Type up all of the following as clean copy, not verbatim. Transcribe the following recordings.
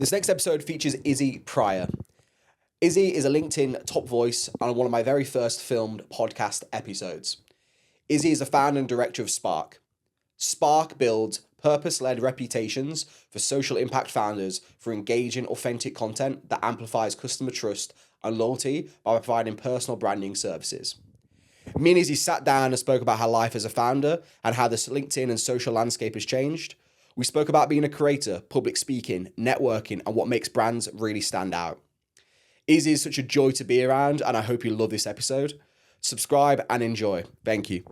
This next episode features Izzy Prior. Izzy is a LinkedIn top voice on one of my very first filmed podcast episodes. Izzy is the founder and director of Spark. Spark builds purpose-led reputations for social impact founders for engaging, authentic content that amplifies customer trust and loyalty by providing personal branding services. Me and Izzy sat down and spoke about her life as a founder and how this LinkedIn and social landscape has changed. We spoke about being a creator, public speaking, networking, and what makes brands really stand out. Izzy is such a joy to be around, and I hope you love this episode. Subscribe and enjoy. Thank you.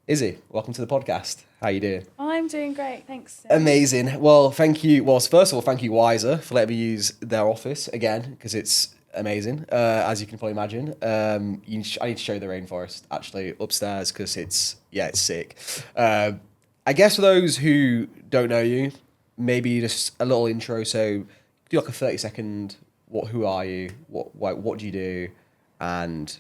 Izzy, welcome to the podcast. How you doing? I'm doing great, thanks. Amazing. Well, thank you. Well, first of all, thank you, Wiser, for letting me use their office again, because it's amazing, as you can probably imagine. I need to show you the rainforest, actually, upstairs, because it's sick. I guess for those who don't know you, maybe just a little intro. So do like a 30-second, who are you, what do you do, and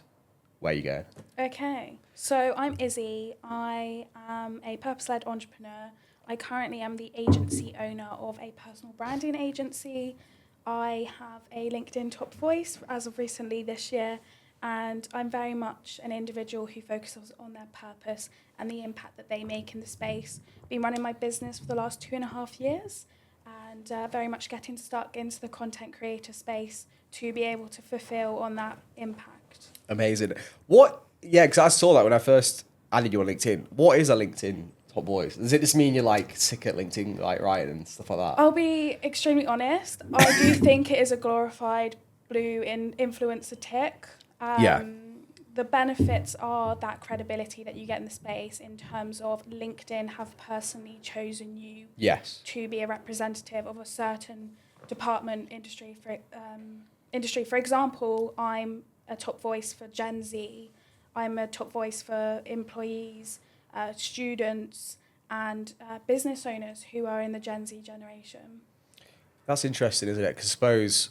where you go? Okay, so I'm Izzy. I am a purpose-led entrepreneur. I currently am the agency owner of a personal branding agency. I have a LinkedIn top voice as of recently this year, and I'm very much an individual who focuses on their purpose and the impact that they make in the space. Been running my business for the last 2.5 years, and very much getting stuck into the content creator space to be able to fulfill on that impact. Amazing. Because I saw that when I first added you on LinkedIn. What is a LinkedIn top voice? Does it just mean you're like sick at LinkedIn, like writing and stuff like that? I'll be extremely honest. I do think it is a glorified blue influencer tick. The benefits are that credibility that you get in the space in terms of LinkedIn have personally chosen you to be a representative of a certain department, industry. For example, I'm a top voice for Gen Z. I'm a top voice for employees, students, and business owners who are in the Gen Z generation. That's interesting, isn't it? Because I suppose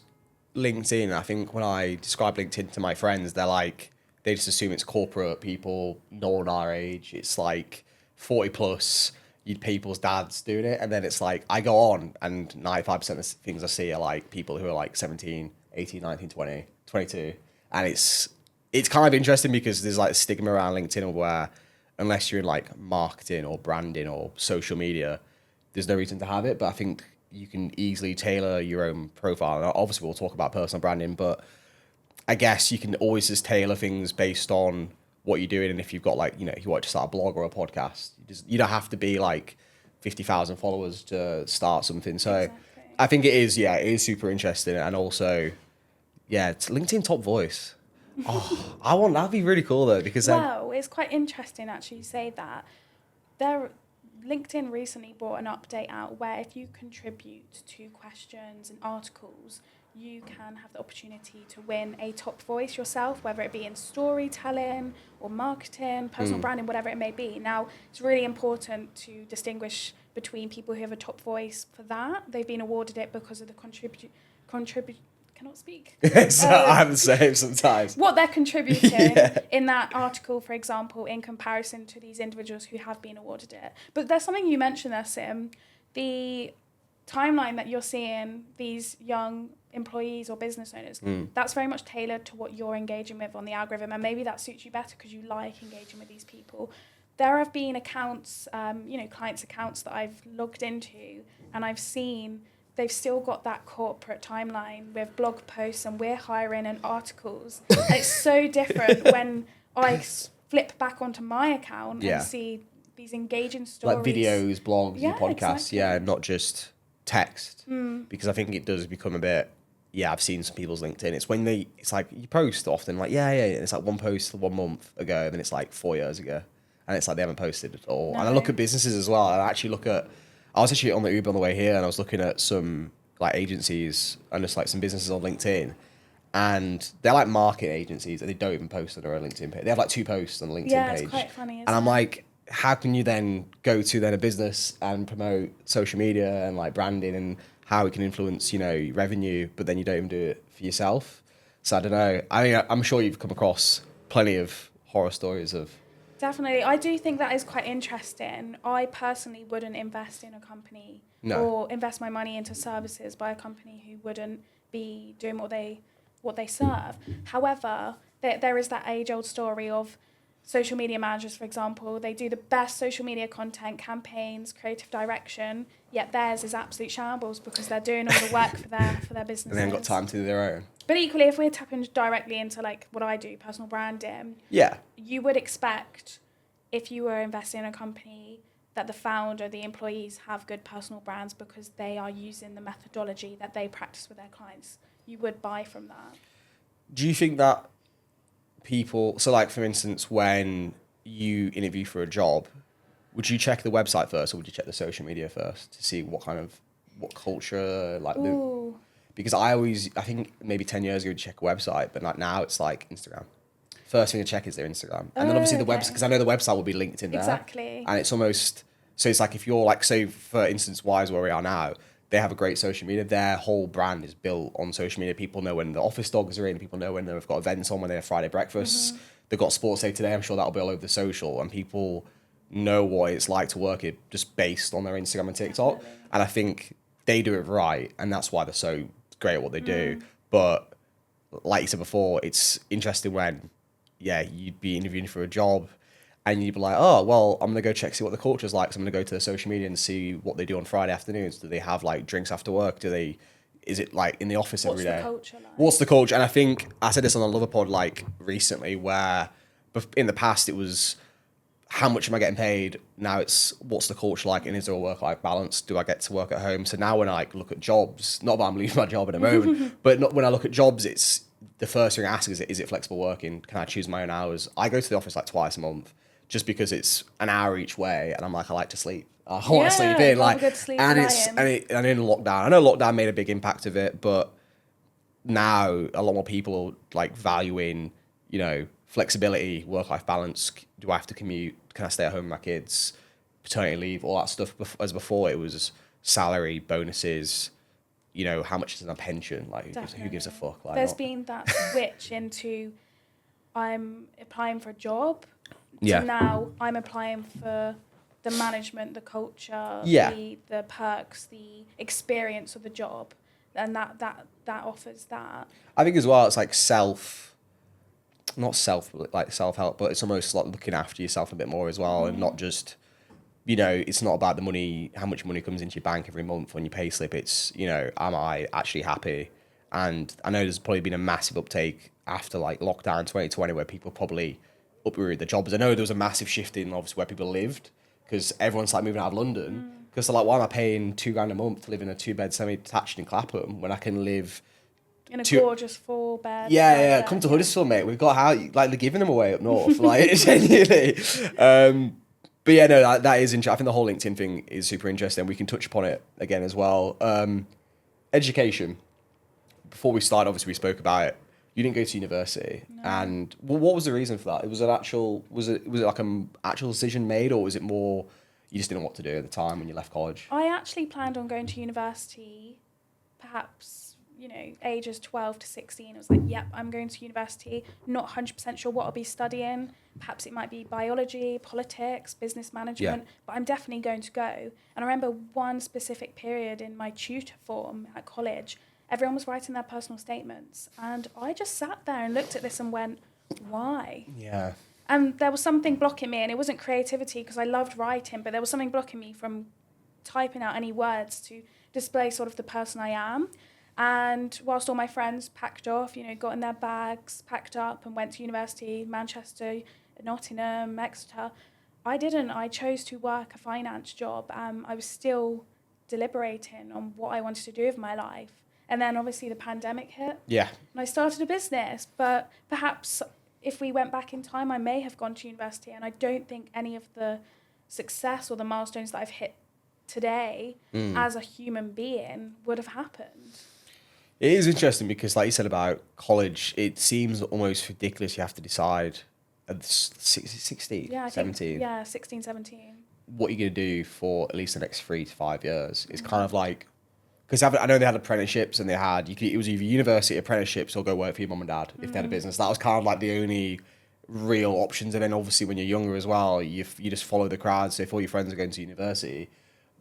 LinkedIn, I think when I describe LinkedIn to my friends, they just assume it's corporate people, no one our age. It's like 40 plus, people's dads doing it. And then it's like, I go on and 95% of the things I see are like people who are like 17, 18, 19, 20, 22. And it's kind of interesting because there's like a stigma around LinkedIn where unless you're in like marketing or branding or social media, there's no reason to have it. But I think you can easily tailor your own profile. And obviously we'll talk about personal branding, but I guess you can always just tailor things based on what you're doing. And if you've got like, if you want to start a blog or a podcast, you don't have to be like 50,000 followers to start something. So exactly. I think it is super interesting. And also, it's LinkedIn top voice. That'd be really cool though, because it's quite interesting actually you say that. LinkedIn recently brought an update out where if you contribute to questions and articles, you can have the opportunity to win a top voice yourself, whether it be in storytelling or marketing, personal branding, whatever it may be. Now, it's really important to distinguish between people who have a top voice for that. They've been awarded it because of the cannot speak. I'm the same sometimes. What they're contributing in that article, for example, in comparison to these individuals who have been awarded it. But there's something you mentioned there, Sim. The timeline that you're seeing these young employees or business owners, that's very much tailored to what you're engaging with on the algorithm, and maybe that suits you better because you like engaging with these people. There have been accounts, clients' accounts that I've logged into, and I've seen they've still got that corporate timeline with blog posts and we're hiring and articles. And it's so different when I flip back onto my account and see these engaging stories. Like videos, blogs, and podcasts, exactly. Not just text. Because I think it does become a bit, I've seen some people's LinkedIn. It's when it's like you post often, like, it's like one post 1 month ago, and then it's like 4 years ago. And it's like they haven't posted at all. No. And I look at businesses as well, and I was actually on the Uber on the way here, and I was looking at some like agencies and just like some businesses on LinkedIn, and they're like marketing agencies, and they don't even post on their LinkedIn page. They have like 2 posts on the LinkedIn page. Yeah, it's quite funny. And I'm like, how can you then go to a business and promote social media and like branding and how it can influence, revenue, but then you don't even do it for yourself? So I don't know. I mean, I'm sure you've come across plenty of horror stories of Definitely. I do think that is quite interesting. I personally wouldn't invest in a company or invest my money into services by a company who wouldn't be doing what they serve. However, there is that age-old story of social media managers, for example. They do the best social media content, campaigns, creative direction, yet theirs is absolute shambles because they're doing all the work for their businesses. And they haven't got time to do their own. But equally, if we're tapping directly into like what I do, personal branding, you would expect if you were investing in a company that the founder, the employees have good personal brands because they are using the methodology that they practice with their clients. You would buy from that. Do you think that people, so like for instance, when you interview for a job, would you check the website first or would you check the social media first to see what culture, like because I think maybe 10 years ago, you'd check a website, but like now it's like Instagram. First thing to check is their Instagram. And then obviously the website, because I know the website will be linked in there. Exactly. And it's almost, so it's like if you're like, say for instance, Wise, where we are now, they have a great social media. Their whole brand is built on social media. People know when the office dogs are in. People know when they've got events on, when they have Friday breakfasts. They've got sports day today. I'm sure that'll be all over the social. And people know what it's like to work it just based on their Instagram and TikTok. Definitely. And I think they do it right. And that's why they're so great at what they do. But like you said before, it's interesting when, you'd be interviewing for a job and you'd be like, oh, well, I'm going to go see what the culture's like. So I'm going to go to their social media and see what they do on Friday afternoons. Do they have like drinks after work? Is it like in the office every day? What's the culture like? What's the culture? And I think I said this on another pod like recently where in the past it was how much am I getting paid? Now it's what's the culture like and is there a work-life balance? Do I get to work at home? So now when I like, look at jobs, not that I'm leaving my job in a moment, but when I look at jobs, it's the first thing I ask is it flexible working? Can I choose my own hours? I go to the office like twice a month just because it's an hour each way and I'm like, I like to sleep. I want to sleep in. Like, and in lockdown, I know lockdown made a big impact of it, but now a lot more people are like valuing, flexibility, work-life balance. Do I have to commute? Can I stay at home with my kids? Paternity leave, all that stuff. As before, it was salary, bonuses, how much is in a pension? Like, who gives a fuck? Like, there's been that switch into I'm applying for a job to now I'm applying for the management, the culture, the perks, the experience of the job, and that offers that. I think as well, it's like self-help, but it's almost like looking after yourself a bit more as well, and not just, it's not about the money, how much money comes into your bank every month on your pay slip. It's, am I actually happy? And I know there's probably been a massive uptake after like lockdown 2020 where people probably uprooted their jobs. I know there was a massive shift in obviously where people lived because everyone's like moving out of London because they're like, why am I paying $2,000 a month to live in a 2-bed semi-detached in Clapham when I can live in a gorgeous 4-bed? Come to Huddersfield, mate. We've got how like they're giving them away up north, like genuinely. But yeah, no, that is interesting. I think the whole LinkedIn thing is super interesting. We can touch upon it again as well. Education. Before we started, obviously we spoke about it. You didn't go to university, and what was the reason for that? Was it like an actual decision made, or was it more you just didn't know what to do at the time when you left college? I actually planned on going to university, perhaps ages 12 to 16. I was like, yep, I'm going to university. Not 100% sure what I'll be studying. Perhaps it might be biology, politics, business management, but I'm definitely going to go. And I remember one specific period in my tutor form at college. Everyone was writing their personal statements. And I just sat there and looked at this and went, why? Yeah. And there was something blocking me. And it wasn't creativity because I loved writing, but there was something blocking me from typing out any words to display sort of the person I am. And whilst all my friends packed off, got in their bags, packed up and went to university, Manchester, Nottingham, Exeter, I didn't. I chose to work a finance job. I was still deliberating on what I wanted to do with my life. And then obviously the pandemic hit. Yeah. And I started a business. But perhaps if we went back in time, I may have gone to university. And I don't think any of the success or the milestones that I've hit today as a human being would have happened. It is interesting because like you said about college, it seems almost ridiculous you have to decide at 16, 17. 16, 17. What you're going to do for at least the next 3 to 5 years. It's kind of like, because I know they had apprenticeships and it was either university apprenticeships or go work for your mum and dad if they had a business. That was kind of like the only real options. And then obviously when you're younger as well, you just follow the crowd. So if all your friends are going to university,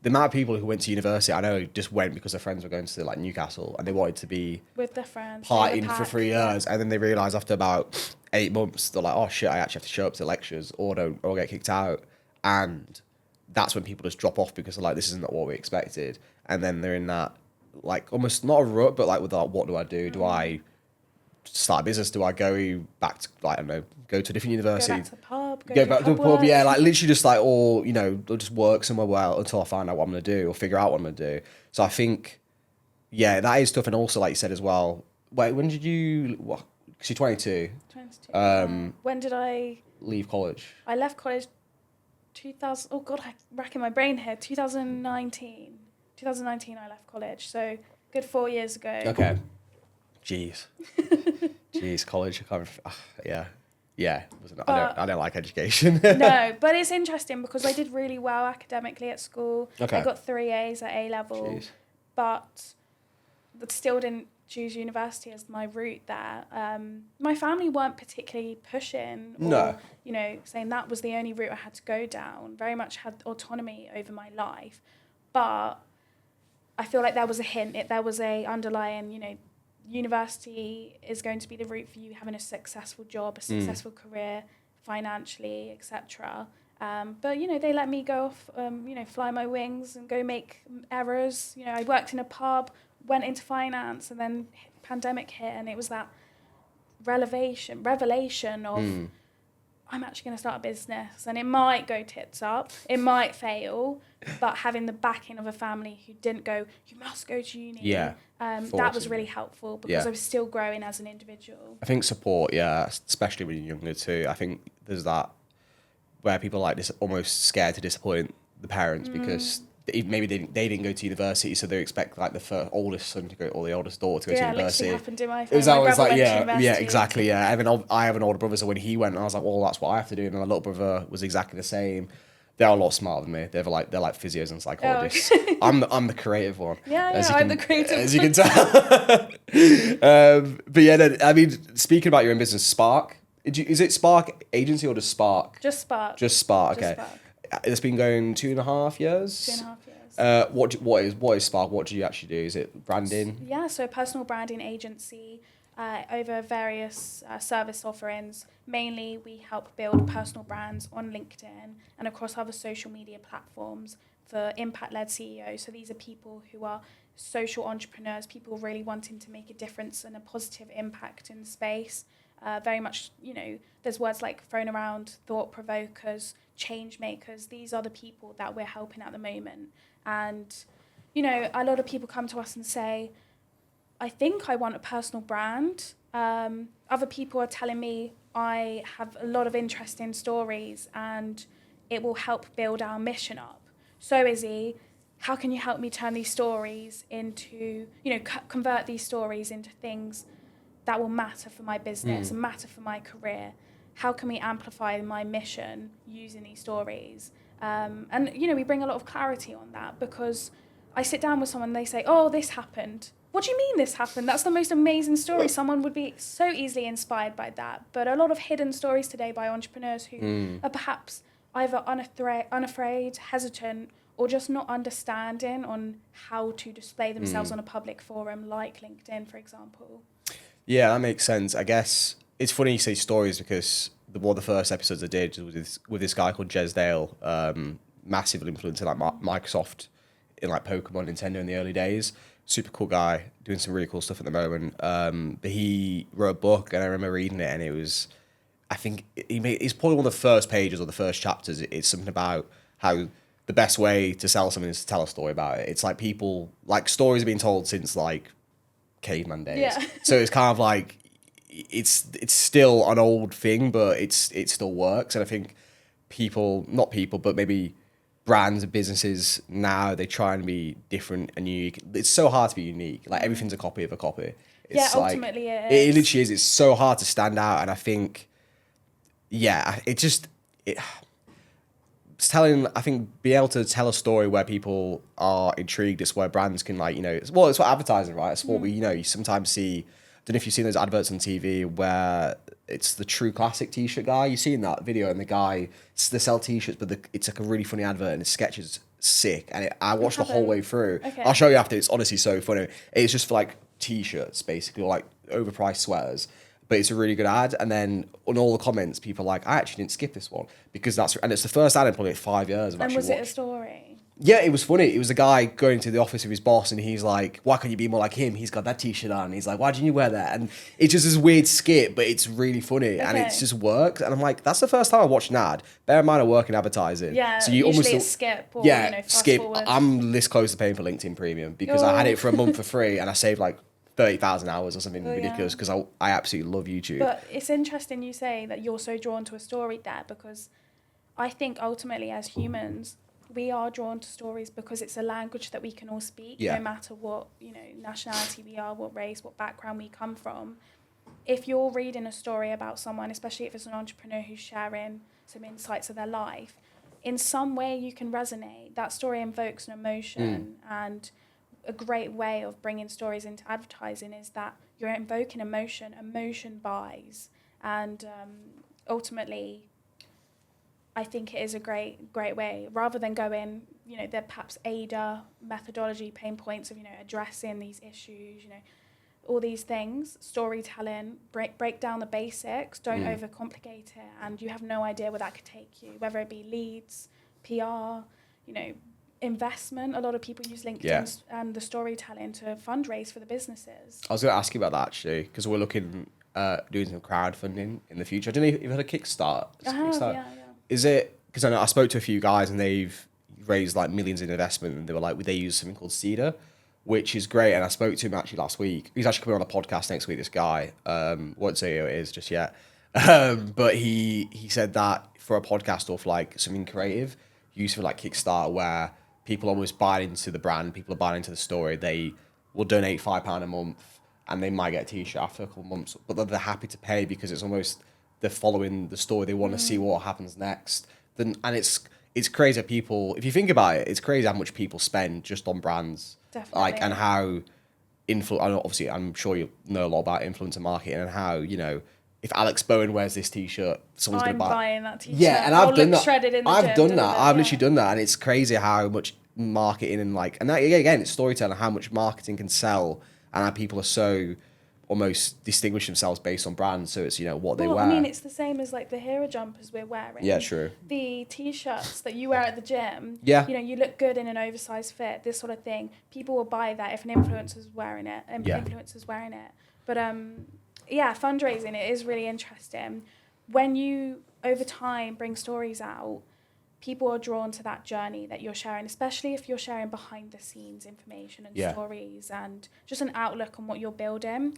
the amount of people who went to university, I know, just went because their friends were going to like Newcastle and they wanted to be with their friends, partying for 3 years, and then they realise after about 8 months, they're like, oh shit, I actually have to show up to lectures or get kicked out, and that's when people just drop off because they're like, this isn't what we expected, and then they're in that like almost not a rut, but like with like, what do I do? Do I start a business? Do I go back to like, I don't know, go to a different university? Go back to the pub. Go back to the pub, yeah, like literally just like, or, you know, just work somewhere well until I find out what I'm going to do or figure out what I'm going to do. So I think, yeah, that is tough. And also, like you said as well, wait, when did you, what, because you're 22. 22. When did I leave college? I left college 2000, oh God, I'm racking my brain here, 2019. 2019 I left college, so good 4 years ago. Okay. Jeez, college. I can't. Yeah. I don't like education. No, but it's interesting because I did really well academically at school. Okay. I got 3 A's at A level. Jeez. But still didn't choose university as my route there. My family weren't particularly pushing or, you know, saying that was the only route I had to go down. Very much had autonomy over my life, but I feel like there was a hint. There was a underlying, you know, university is going to be the route for you having a successful job, a successful career, financially, etc. But, you know, they let me go off, you know, fly my wings and go make errors. You know, I worked in a pub, went into finance, and then pandemic hit, and it was that revelation of I'm actually going to start a business, and it might go tits up, it might fail, but having the backing of a family who didn't go, you must go to uni, that was really helpful because I was still growing as an individual. I think support, especially when you're younger too. I think there's that where people are like this, almost scared to disappoint the parents because maybe they didn't go to university, so they expect like the oldest son to go or the oldest daughter to go to university. Yeah, happened in my family. It was always like, exactly. Yeah, and then I have an older brother, so when he went, I was like, well, that's what I have to do. And my little brother was exactly the same. They're a lot smarter than me. They're like physios and psychologists. Oh, okay. I'm the creative one. I'm the creative. As you can tell. But yeah, no, I mean, speaking about your own business, Spark. Is it Spark Agency or just Spark? Just Spark. Just Spark. Okay. Just Spark. It's been going 2.5 years. 2.5 years. What is Spark? What do you actually do? Is it branding? Yeah, so a personal branding agency over various service offerings. Mainly, we help build personal brands on LinkedIn and across other social media platforms for impact-led CEOs. So these are people who are social entrepreneurs, people really wanting to make a difference and a positive impact in the space. Very much, you know, there's words like thrown around, thought provokers, change makers. These are the people that we're helping at the moment. And, you know, a lot of people come to us and say, I think I want a personal brand. Other people are telling me I have a lot of interesting stories and it will help build our mission up. So, Izzy, how can you help me turn these stories into, you know, convert these stories into things that will matter for my business and matter for my career? How can we amplify my mission using these stories? And, you know, we bring a lot of clarity on that because I sit down with someone and they say, oh, this happened. What do you mean this happened? That's the most amazing story. Someone would be so easily inspired by that. But a lot of hidden stories today by entrepreneurs who are perhaps either unafraid, hesitant, or just not understanding on how to display themselves on a public forum like LinkedIn, for example. Yeah, that makes sense. I guess it's funny you say stories because one of the first episodes I did was with this guy called Jez Dale, massive influence in like Microsoft, in like Pokemon, Nintendo in the early days. Super cool guy, doing some really cool stuff at the moment. But he wrote a book, and I remember reading it, and it was, I think it's probably one of the first pages or the first chapters. It's something about how the best way to sell something is to tell a story about it. It's like people, like stories have been told since like caveman days. Yeah. So it's kind of like, it's still an old thing, but it still works. And I think but maybe brands and businesses now, they try and be different and unique. It's so hard to be unique. Like everything's a copy of a copy. It's ultimately it is. It literally is. It's so hard to stand out. And I think, I think being able to tell a story where people are intrigued, it's where brands can like, you know, it's what advertising, right? It's what you sometimes see. I don't know if you've seen those adverts on TV where it's the True Classic t-shirt guy. You seen that video, and the guy, they sell t-shirts, but it's like a really funny advert, and his sketch is sick. And I watched the whole way through. Okay. I'll show you after. It's honestly so funny. It's just for like t-shirts, basically, or like overpriced sweaters. But it's a really good ad. And then on all the comments, people are like, I actually didn't skip this one because and it's the first ad in probably 5 years. And was it a story? Yeah, it was funny. It was a guy going to the office of his boss, and he's like, why can't you be more like him? He's got that t-shirt on. He's like, why didn't you wear that? And it's just this weird skit, but it's really funny, and it's just works. And I'm like, that's the first time I watched an ad. Bear in mind, I work in advertising. Yeah, so you usually almost it's skip or, fast skip. forward. I'm this close to paying for LinkedIn Premium because I had it for a month for free, and I saved like 30,000 hours or something ridiculous because I absolutely love YouTube. But it's interesting you say that you're so drawn to a story there, because I think ultimately as humans, we are drawn to stories because it's a language that we can all speak, no matter what, nationality we are, what race, what background we come from. If you're reading a story about someone, especially if it's an entrepreneur who's sharing some insights of their life, in some way you can resonate. That story invokes an emotion, and a great way of bringing stories into advertising is that you're invoking emotion. Emotion buys, and ultimately, I think it is a great way, rather than going, the perhaps ADA methodology, pain points of, addressing these issues, all these things, storytelling, break down the basics, don't overcomplicate it, and you have no idea where that could take you, whether it be leads, PR, investment. A lot of people use LinkedIn and the storytelling to fundraise for the businesses. I was going to ask you about that actually, because we're looking doing some crowdfunding in the future. I don't know if you've had a Kickstarter. Yeah. Is it, because I spoke to a few guys and they've raised like millions in investment, and they were like, they use something called Cedar, which is great. And I spoke to him actually last week. He's actually coming on a podcast next week, this guy. Won't say who it is just yet. But he said that for a podcast or for like something creative, used for like Kickstarter, where people almost buy into the brand, people are buying into the story, they will donate £5 a month and they might get a t-shirt after a couple of months, but they're happy to pay because it's almost, they're following the story, they want to see what happens next. And it's crazy how people, if you think about it, it's crazy how much people spend just on brands. Definitely. Like, and how obviously I'm sure you know a lot about influencer marketing, and how, if Alex Bowen wears this t-shirt, someone's going to buy. I'm buying that t-shirt. Yeah, and I've done that. Shredded in the I've gym, done that. I've literally done that, and it's crazy how much marketing and that, again, it's storytelling, how much marketing can sell, and how people are so almost distinguish themselves based on brands. So it's what they wear. I mean, it's the same as like the HERA jumpers we're wearing. Yeah, true. The t-shirts that you wear at the gym. Yeah. You look good in an oversized fit. This sort of thing. People will buy that if an influencer's wearing it. Influencer's wearing it. But fundraising, it is really interesting. When you over time bring stories out, people are drawn to that journey that you're sharing, especially if you're sharing behind the scenes information and stories and just an outlook on what you're building.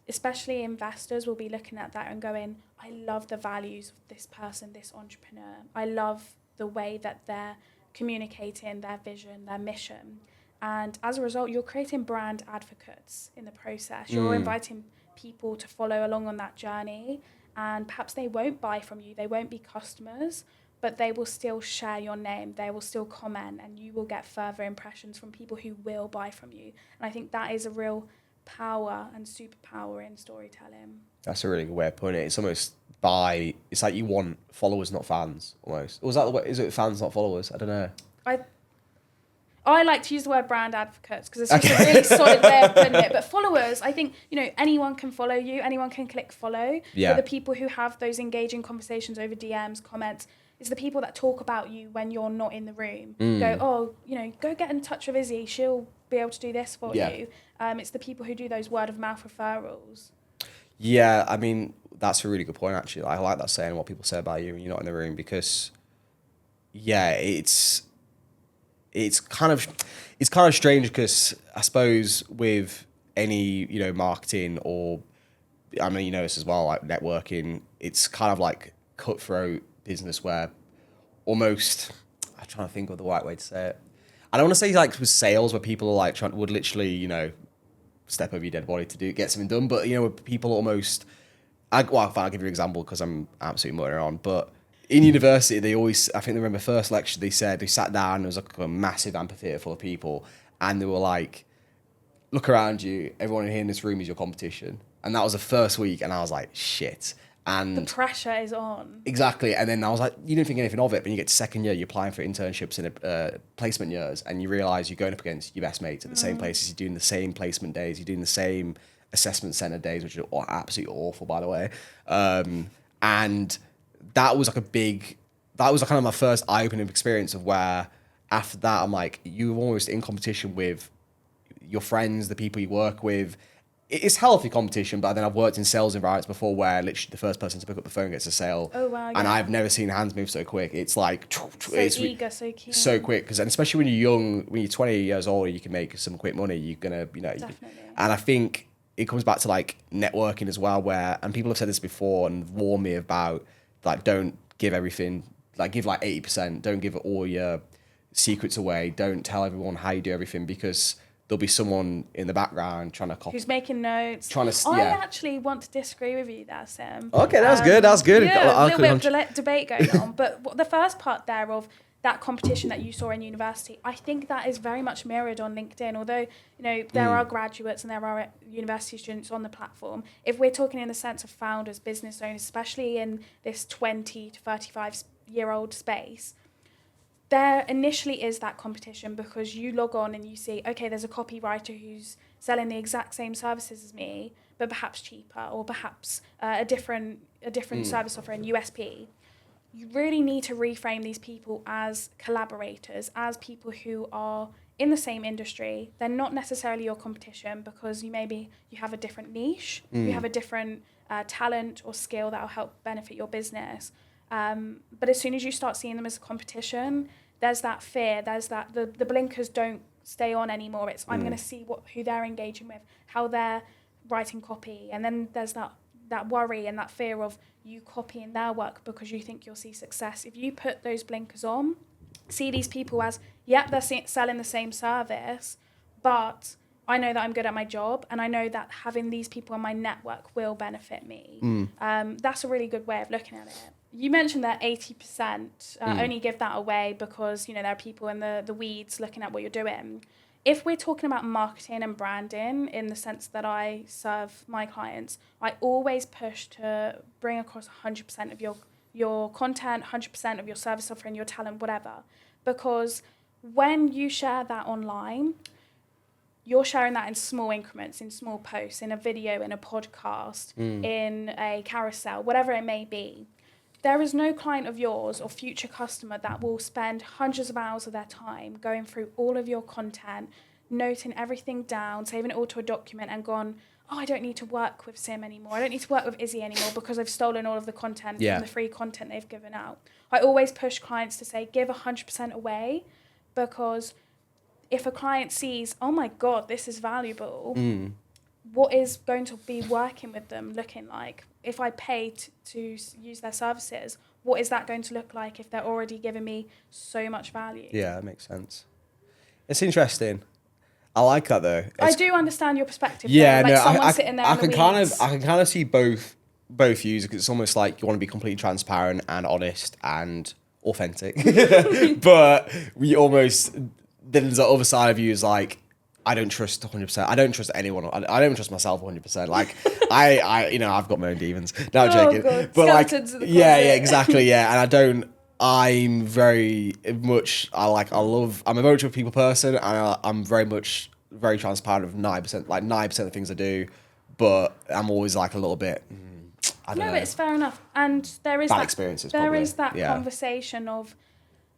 Especially investors will be looking at that and going, I love the values of this person, this entrepreneur. I love the way that they're communicating their vision, their mission. And as a result, you're creating brand advocates in the process. You're inviting people to follow along on that journey. And perhaps they won't buy from you. They won't be customers, but they will still share your name. They will still comment, and you will get further impressions from people who will buy from you. And I think that is a real power and superpower in storytelling. That's a really good way of putting it. It's almost it's like you want followers, not fans, almost. Or is that the way? Is it fans, not followers? I don't know. I like to use the word brand advocates because it's just a really solid way of putting it. But followers, I think, anyone can follow you. Anyone can click follow. Yeah. But the people who have those engaging conversations over DMs, comments, it's the people that talk about you when you're not in the room. Go, go get in touch with Izzy. She'll be able to do this for you. It's the people who do those word of mouth referrals. Yeah, I mean, that's a really good point, actually. I like that saying, what people say about you when you're not in the room, because, it's kind of strange, because I suppose with any, marketing, or, I mean, this as well, like networking, it's kind of like cutthroat business where almost, I'm trying to think of the right way to say it. I don't want to say like with sales where people are like would literally, step over your dead body to get something done, but where people almost, I'll give you an example because I'm absolutely muttering on, but in university they always, I think they remember first lecture, they said they sat down, there was like a massive amphitheater full of people, and they were like, look around you, everyone in here in this room is your competition. And that was the first week, and I was like, shit. And the pressure is on. Exactly. And then I was like, you didn't think anything of it, but you get to second year, you're applying for internships and placement years, and you realise you're going up against your best mates at the same places, you're doing the same placement days, you're doing the same assessment centre days, which are absolutely awful, by the way. And that was that was kind of my first eye-opening experience of where after that, I'm like, you're almost in competition with your friends, the people you work with. It's healthy competition, but then I've worked in sales environments before where literally the first person to pick up the phone gets a sale. Oh, wow, And yeah. I've never seen hands move so quick. It's like... So eager, so keen. So quick. And especially when you're young, when you're 20 years old, you can make some quick money. You're going to, Definitely. And I think it comes back to like networking as well, where, and people have said this before and warned me about, like, don't give everything, like give like 80%. Don't give all your secrets away. Don't tell everyone how you do everything, because there'll be someone in the background trying to copy. Who's making notes. I actually want to disagree with you there, Sim. Okay, that's good. That's good. Yeah, a little bit of debate going on. But the first part there of that competition that you saw in university, I think that is very much mirrored on LinkedIn. Although, there are graduates and there are university students on the platform. If we're talking in the sense of founders, business owners, especially in this 20 to 35-year-old space, there initially is that competition, because you log on and you see, okay, there's a copywriter who's selling the exact same services as me, but perhaps cheaper, or perhaps a different service offering, USP. You really need to reframe these people as collaborators, as people who are in the same industry. They're not necessarily your competition, because you have a different niche, you have a different talent or skill that will help benefit your business. But as soon as you start seeing them as a competition, there's that fear, there's that the blinkers don't stay on anymore. It's I'm going to see who they're engaging with, how they're writing copy, and then there's that worry and that fear of you copying their work because you think you'll see success. If you put those blinkers on, see these people as, they're selling the same service, but I know that I'm good at my job, and I know that having these people in my network will benefit me. That's a really good way of looking at it. You mentioned that 80% only give that away because, there are people in the weeds looking at what you're doing. If we're talking about marketing and branding in the sense that I serve my clients, I always push to bring across 100% of your content, 100% of your service offering, your talent, whatever. Because when you share that online, you're sharing that in small increments, in small posts, in a video, in a podcast, in a carousel, whatever it may be. There is no client of yours or future customer that will spend hundreds of hours of their time going through all of your content, noting everything down, saving it all to a document, and gone, I don't need to work with Sim anymore. I don't need to work with Izzy anymore because I've stolen all of the content from the free content they've given out. I always push clients to say, give 100% away, because if a client sees, oh my God, this is valuable, what is going to be working with them looking like? If I pay to use their services, what is that going to look like if they're already giving me so much value? Yeah, that makes sense. It's interesting. I like that though. I do understand your perspective. Yeah, though. Like no, someone sitting there in the weeds. I can kind of see both views, because it's almost like you want to be completely transparent and honest and authentic, but there's the other side of you is like, I don't trust 100%. I don't trust anyone. I don't even trust myself 100%. Like, I've got my own demons. No, I'm joking. God. But Skeletons like, in the closet. exactly, And I'm very much, I'm a very much people person, and I'm very transparent with 9%, like 9% of the things I do, but I'm always like a little bit, I don't know. No, it's fair enough. And there is Bad experiences, probably. that conversation of,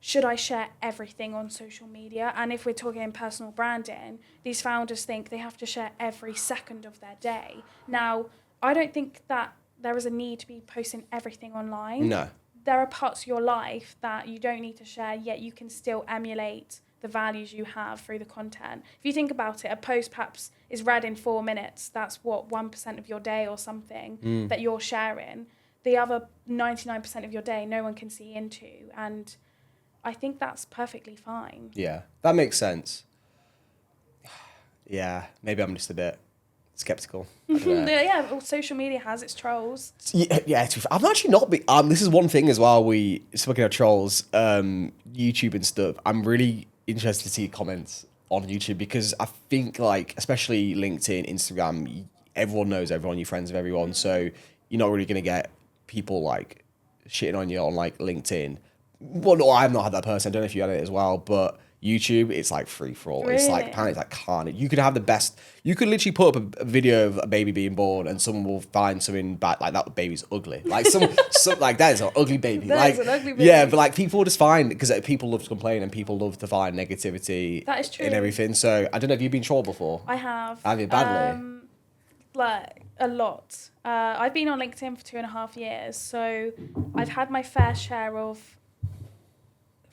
should I share everything on social media? And if we're talking personal branding, these founders think they have to share every second of their day. Now, I don't think that there is a need to be posting everything online. No. There are parts of your life that you don't need to share, yet you can still emulate the values you have through the content. If you think about it, a post perhaps is read in 4 minutes. That's 1% of your day or something that you're sharing. The other 99% of your day, no one can see into. And I think that's perfectly fine. Yeah, that makes sense. Yeah, maybe I'm just a bit skeptical. Yeah, well, social media has its trolls. Yeah. I've actually not been. This is one thing as well. Speaking of trolls, YouTube and stuff. I'm really interested to see comments on YouTube, because I think, like, especially LinkedIn, Instagram, everyone knows everyone. You're friends with everyone, so you're not really going to get people like shitting on you on like LinkedIn. Well, no, I've not had that person. I don't know if you had it as well, but YouTube, it's like free for all. Really? It's like apparently it's like carnage. You could have the best. You could literally put up a video of a baby being born, and someone will find something bad like that baby's ugly. Like some like that is an ugly baby. That is like an ugly baby. yeah, but like people just find because people love to complain and people love to find negativity. That is true. In everything. So I don't know if you've been trolled before. I have. Have you badly? Like a lot. I've been on LinkedIn for 2.5 years, so I've had my fair share of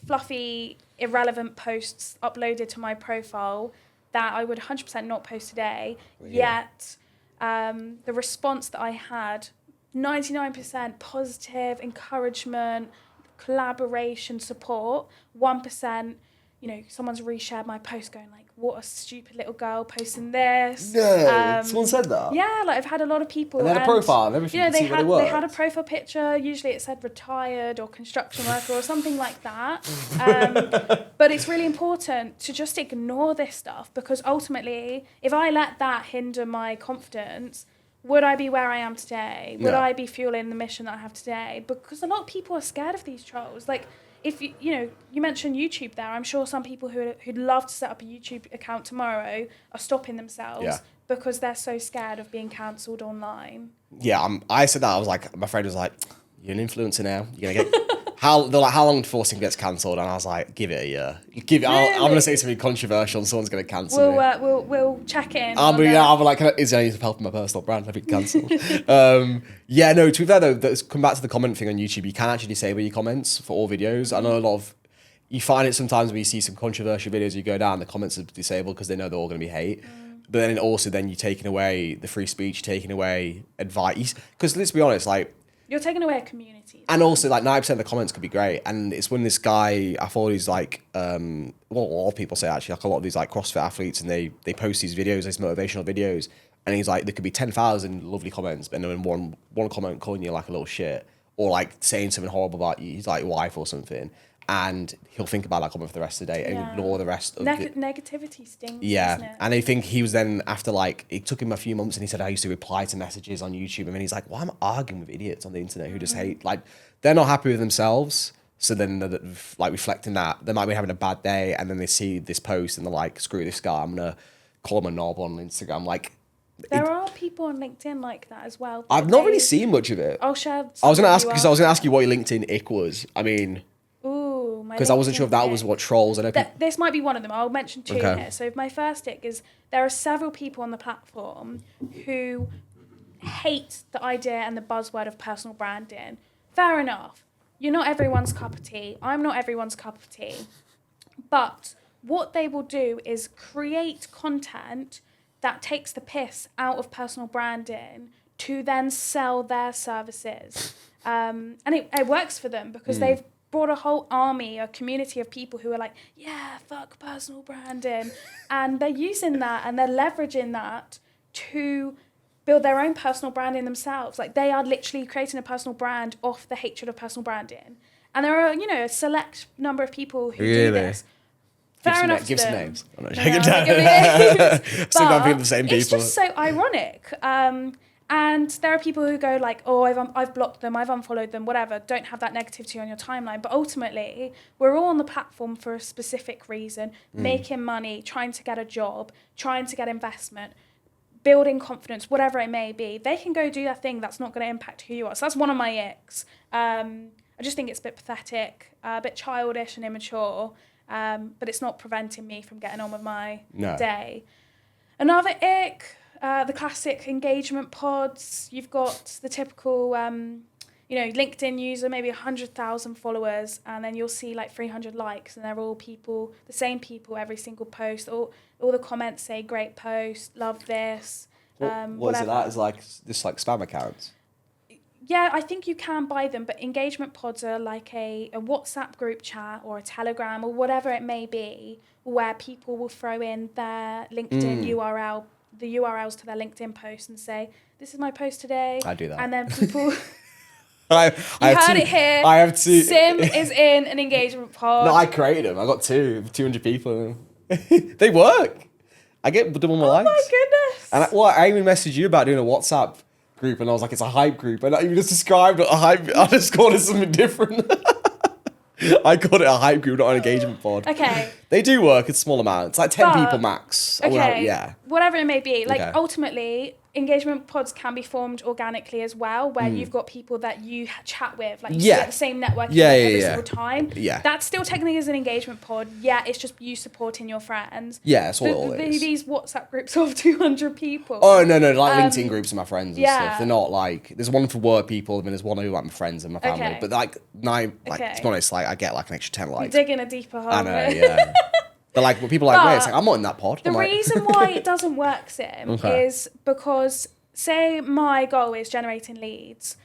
fluffy, irrelevant posts uploaded to my profile that I would 100% not post today. Really? Yet, the response that I had, 99% positive, encouragement, collaboration, support, 1%, someone's reshared my post going like, what a stupid little girl posting this. No, someone said that? Yeah, like I've had a lot of people. And they had a profile and everything. They had a profile picture. Usually it said retired or construction worker or something like that. But it's really important to just ignore this stuff, because ultimately, if I let that hinder my confidence, would I be where I am today? Would I be fueling the mission that I have today? Because a lot of people are scared of these trolls. Like, if you mentioned YouTube there, I'm sure some people who'd love to set up a YouTube account tomorrow are stopping themselves because they're so scared of being cancelled online. Yeah, I said that. I was like, my friend was like, "You're an influencer now. You're gonna get how long before something gets cancelled?" And I was like, "Give it a year. Really? I'm gonna say something controversial, and someone's gonna cancel me. We'll check in. I'll be like, is there any help in my personal brand? I've been cancelled." Yeah, no. To be fair though, come back to the comment thing on YouTube. You can actually disable your comments for all videos. I know a lot of you find it sometimes when you see some controversial videos, you go down, the comments are disabled because they know they're all going to be hate. But then also you're taking away the free speech, taking away advice. Because let's be honest, like, you're taking away a community. And also, like, 9% of the comments could be great. And it's when this guy, I thought he's like, well, a lot of people say actually, like a lot of these like CrossFit athletes, and they post these videos, these motivational videos. And he's like, there could be 10,000 lovely comments, but then one comment calling you like a little shit, or like saying something horrible about you, he's like your wife or something. And he'll think about that comment for the rest of the day and ignore the rest of negativity stinks. Yeah. Doesn't it? And I think he was then, after like, it took him a few months, and he said, I used to reply to messages on YouTube. And then he's like, well, I'm arguing with idiots on the internet who just hate, like, they're not happy with themselves. So then, like, reflecting that, they might be having a bad day, and then they see this post and they're like, screw this guy, I'm going to call him a knob on Instagram. Like, there are people on LinkedIn like that as well. I've not really seen much of it. I'll share. I was going to ask you what your LinkedIn ick was. I mean, because I wasn't sure if that was what trolls. I know this might be one of them. I'll mention two here. So my first ick is there are several people on the platform who hate the idea and the buzzword of personal branding. Fair enough. You're not everyone's cup of tea. I'm not everyone's cup of tea. But what they will do is create content that takes the piss out of personal branding to then sell their services. And it works for them because they've brought a whole army, a community of people who are like, yeah, fuck personal branding. And they're using that and they're leveraging that to build their own personal branding themselves. Like, they are literally creating a personal brand off the hatred of personal branding. And there are, a select number of people who do this. Fair enough. Give some names. I'm not joking. The same people. It's just so ironic. And there are people who go like, oh, I've blocked them, I've unfollowed them, whatever. Don't have that negativity on your timeline. But ultimately, we're all on the platform for a specific reason, making money, trying to get a job, trying to get investment, building confidence, whatever it may be. They can go do their thing. That's not going to impact who you are. So that's one of my icks. I just think it's a bit pathetic, a bit childish and immature, but it's not preventing me from getting on with my day. Another ick, the classic engagement pods. You've got the typical, LinkedIn user, maybe 100,000 followers, and then you'll see like 300 likes, and they're all people, the same people, every single post. All the comments say, great post, love this. What is it that? Is like this like spam accounts? Yeah, I think you can buy them, but engagement pods are like a WhatsApp group chat or a Telegram or whatever it may be, where people will throw in their LinkedIn URL, the URLs to their LinkedIn post, and say, this is my post today. I do that. And then people... I heard it here. I have two. Sim is in an engagement pod. No, I created them. I got 200 people. They work. I get double my likes. Oh my goodness. And I even messaged you about doing a WhatsApp group, and I was like, it's a hype group, and you just described a hype. I just called it something different. I called it a hype group, not an engagement pod. Okay. They do work in small amounts, like 10 people max. Okay. Yeah. Whatever it may be. Like, Okay. ultimately, engagement pods can be formed organically as well, where you've got people that you chat with, like you see at the same networking every single time. Yeah. That still technically is an engagement pod. Yeah, it's just you supporting your friends. Yeah, that's what it all is. These WhatsApp groups of 200 people. Oh, no, like LinkedIn groups of my friends and yeah. stuff. They're not like, there's one for work people, and there's one who like my friends and my family. Okay. But like, to be honest, like I get like an extra 10 likes. You're digging a deeper hole. I know, yeah. They're like, well, people are like, wait a second, I'm not in that pod. The reason why it doesn't work, Sim, is because, say my goal is generating leads.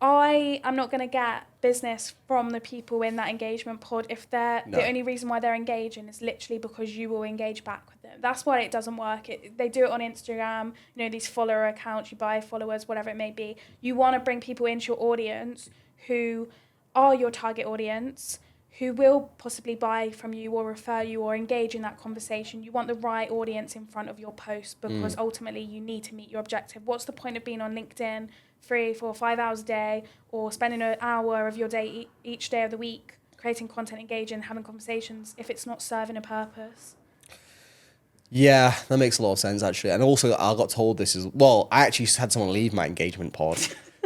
I am not going to get business from the people in that engagement pod if the only reason why they're engaging is literally because you will engage back with them. That's why it doesn't work. They do it on Instagram, these follower accounts, you buy followers, whatever it may be. You want to bring people into your audience who are your target audience, who will possibly buy from you or refer you or engage in that conversation. You want the right audience in front of your post because ultimately you need to meet your objective. What's the point of being on LinkedIn 3, 4, 5 hours a day or spending an hour of your day each day of the week creating content, engaging, having conversations if it's not serving a purpose? Yeah, that makes a lot of sense, actually. And also, I got told this as well. I actually had someone leave my engagement pod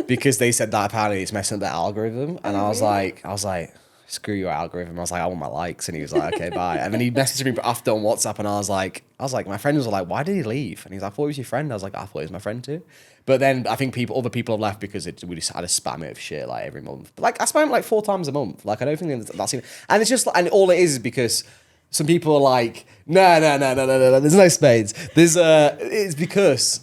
because they said that apparently it's messing up their algorithm. And I was like, screw your algorithm. I was like, I want my likes. And he was like, okay, bye. And then he messaged me after on WhatsApp, and I was like, my friends were like, why did he leave? And he's like, I thought he was your friend. I was like, I thought he was my friend too. But then I think other people have left because we just had to spam it of shit like every month. But like I spam it like 4 times a month. Like I don't think that's even, and it's just and all it is because some people are like, no, there's no spades. It's because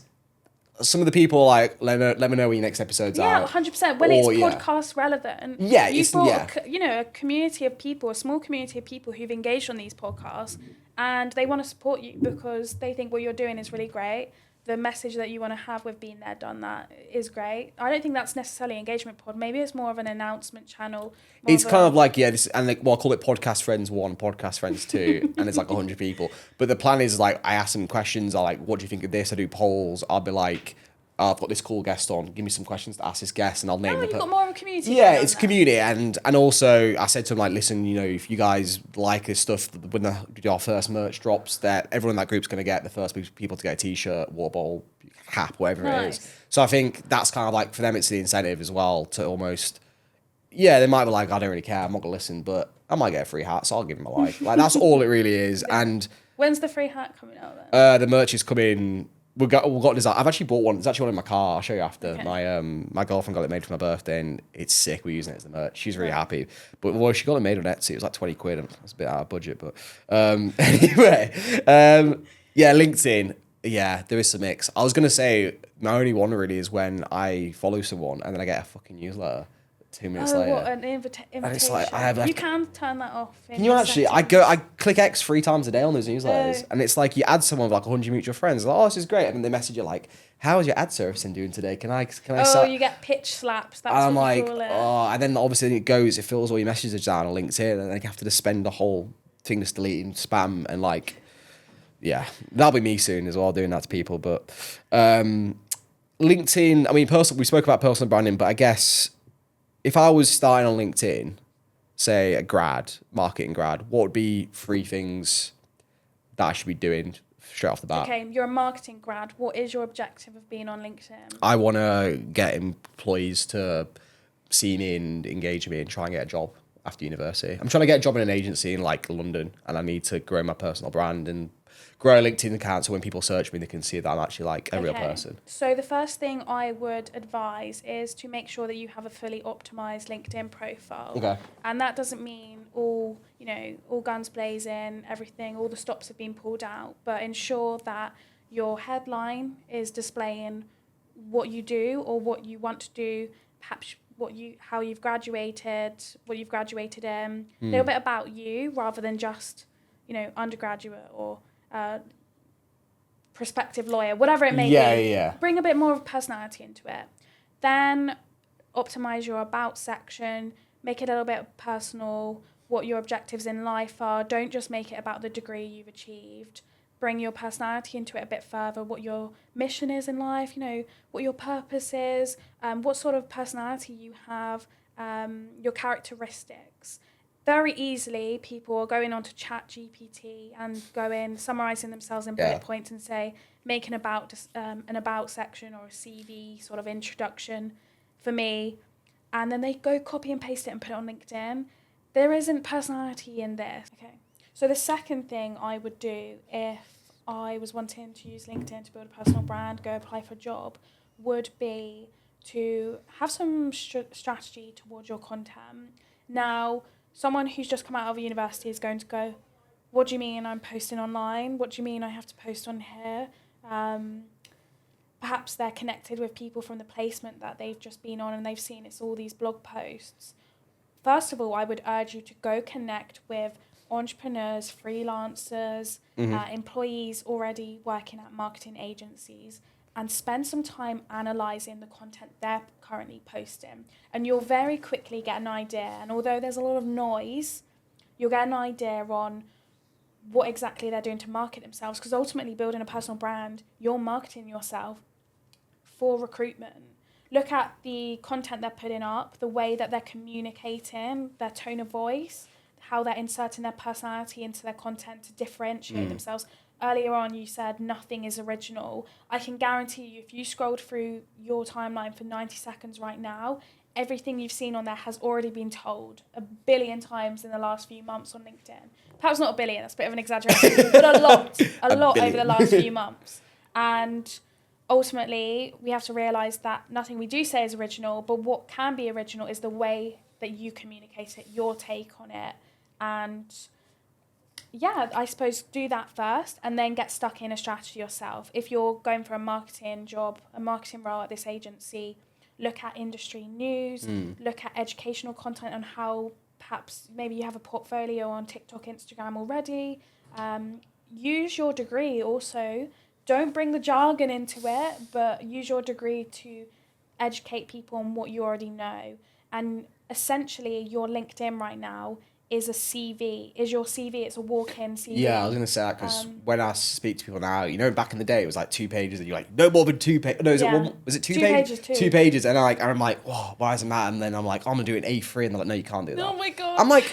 some of the people are like, let me know when your next episode's out. Yeah, 100%. When it's podcast relevant. Yeah, you've brought a community of people, a small community of people who've engaged on these podcasts, and they want to support you because they think what you're doing is really great. The message that you want to have with Been There, Done That is great. I don't think that's necessarily engagement pod. Maybe it's more of an announcement channel. It's kind of like, and like, I'll call it Podcast Friends 1, Podcast Friends 2, and it's like 100 people. But the plan is like, I ask them questions. I like, what do you think of this? I do polls. I'll be like, I've got this cool guest on. Give me some questions to ask this guest, and I'll name them. You've got more of a community. Yeah, it's a community, and also I said to him like, listen, if you guys like this stuff, when our first merch drops, that everyone in that group's gonna get the first people to get a T-shirt, water bottle, cap, whatever it is. So I think that's kind of like for them, it's the incentive as well to almost. Yeah, they might be like, I don't really care, I'm not gonna listen, but I might get a free hat, so I'll give them a like. Like that's all it really is. And when's the free hat coming out then? The merch is coming. We've got design. I've actually bought one. It's actually one in my car. I'll show you after. Okay. My girlfriend got it made for my birthday, and it's sick. We're using it as the merch. She's really happy. But she got it made on Etsy. It was like 20 quid. And it's a bit out of budget, but anyway, yeah, LinkedIn. Yeah, there is some mix. I was gonna say my only one really is when I follow someone and then I get a fucking newsletter 2 minutes later. What an invitation! And it's like you can turn that off. Can you actually? I click X 3 times a day on those newsletters, and it's like you add someone with like 100 mutual friends. Like, oh, this is great, and then they message you like, "How is your ad servicing doing today? Can I?" You get pitch slaps. That's and what I'm you like, call it. oh, and then obviously it fills all your messages down on LinkedIn, and then you have to just spend the whole thing just deleting spam and like, yeah, that'll be me soon as well doing that to people. But LinkedIn, I mean, we spoke about personal branding, but I guess. If I was starting on LinkedIn, say a marketing grad, what would be 3 things that I should be doing straight off the bat? Okay, you're a marketing grad. What is your objective of being on LinkedIn? I want to get employees to see me and engage me and try and get a job after university. I'm trying to get a job in an agency in like London, and I need to grow my personal brand and grow a LinkedIn account so when people search me, they can see that I'm actually like a real person. So the first thing I would advise is to make sure that you have a fully optimized LinkedIn profile. Okay. And that doesn't mean all guns blazing, everything, all the stops have been pulled out, but ensure that your headline is displaying what you do or what you want to do, perhaps how you've graduated, what you've graduated in, a little bit about you rather than just, undergraduate or prospective lawyer, whatever it may be. Yeah. Bring a bit more of personality into it. Then optimize your about section, make it a little bit personal, what your objectives in life are. Don't just make it about the degree you've achieved. bring your personality into it a bit further, what your mission is in life, you know, what your purpose is, what sort of personality you have, your characteristics. Very easily, people are going on to ChatGPT and summarising themselves in bullet points and say, make an about section or a CV sort of introduction for me. And then they go copy and paste it and put it on LinkedIn. There isn't personality in this. Okay. So the second thing I would do if I was wanting to use LinkedIn to build a personal brand, go apply for a job, would be to have some strategy towards your content. Now, someone who's just come out of university is going to go, what do you mean I'm posting online? What do you mean I have to post on here? Perhaps they're connected with people from the placement that they've just been on and they've seen it's all these blog posts. First of all, I would urge you to go connect with entrepreneurs, freelancers, employees already working at marketing agencies, and spend some time analysing the content they're currently posting. And you'll very quickly get an idea. And although there's a lot of noise, you'll get an idea on what exactly they're doing to market themselves. Because ultimately, building a personal brand, you're marketing yourself for recruitment. Look at the content they're putting up, the way that they're communicating, their tone of voice, how they're inserting their personality into their content to differentiate themselves. Earlier on, you said nothing is original. I can guarantee you, if you scrolled through your timeline for 90 seconds right now, everything you've seen on there has already been told 1 billion times in the last few months on LinkedIn. Perhaps not 1 billion, that's a bit of an exaggeration, but a lot over the last few months. And ultimately, we have to realise that nothing we do say is original, but what can be original is the way that you communicate it, your take on it. And yeah, I suppose do that first and then get stuck in a strategy yourself. If you're going for a marketing job, a marketing role at this agency, look at industry news, look at educational content on how perhaps maybe you have a portfolio on TikTok, Instagram already. Use your degree also. Don't bring the jargon into it, but use your degree to educate people on what you already know. And essentially, your LinkedIn right now is a CV. Is your CV? It's a walk-in CV. Yeah, I was gonna say that because when I speak to people now, you know, back in the day it was like 2 pages, and you're like, no more than 2 pages. No, was it 2 pages? 2 pages, and I'm like, oh, why isn't that? And then I'm like, oh, I'm gonna do an A3, and they're like, no, you can't do that. Oh my god. I'm like,